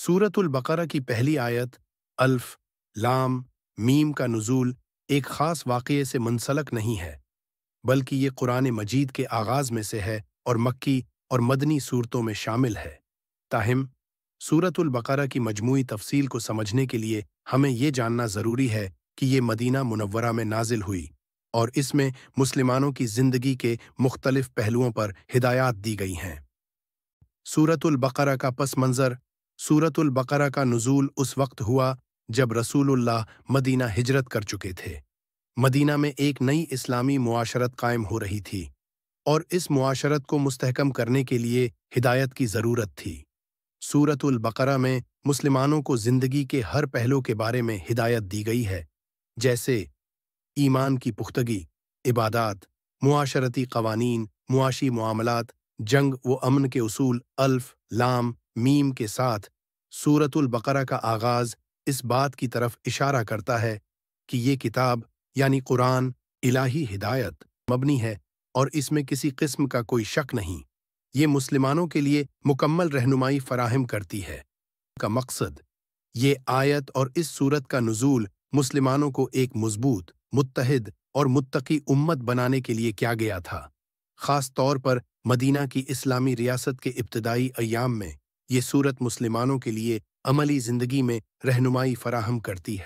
सूरतुल बकरा की पहली आयत अल्फ, लाम, मीम का नुज़ूल एक ख़ास वाक़ये से मुंसलक नहीं है, बल्कि ये कुरान मजीद के आगाज़ में से है और मक्की और मदनी सूरतों में शामिल है। ताहिम, सूरतुल बकरा की मजमूई तफसील को समझने के लिए हमें ये जानना ज़रूरी है कि ये मदीना मुनव्वरा में नाजिल हुई और इसमें मुसलमानों की ज़िंदगी के मुख्तलिफ पहलुओं पर हिदायत दी गई हैं। सूरतुल बकरा का पस मंज़र। सूरतुल बकरा का नुज़ूल उस वक्त हुआ जब रसूलुल्लाह मदीना हिजरत कर चुके थे। मदीना में एक नई इस्लामी मुआशरत कायम हो रही थी और इस मुआशरत को मुस्तहकम करने के लिए हिदायत की ज़रूरत थी। सूरतुल बकरा में मुसलमानों को ज़िंदगी के हर पहलू के बारे में हिदायत दी गई है, जैसे ईमान की पुख्तगी, इबादात, मुआशरती क़वानीन, मुआशी मुआमलात, जंग व अमन के उसूल। अल्फ, लाम, मीम के साथ सूरतुल बकरा का आगाज़ इस बात की तरफ इशारा करता है कि ये किताब यानी कुरान इलाही हिदायत मबनी है और इसमें किसी किस्म का कोई शक नहीं। ये मुसलमानों के लिए मुकम्मल रहनुमाई फराहम करती है। का मकसद ये आयत और इस सूरत का नुज़ूल मुसलमानों को एक मजबूत, मुत्तहिद और मुत्तकी उम्मत बनाने के लिए किया गया था। ख़ास तौर पर मदीना की इस्लामी रियासत के इब्तदाई अय्याम में ये सूरत मुसलमानों के लिए अमली ज़िंदगी में रहनुमाई फराहम करती है।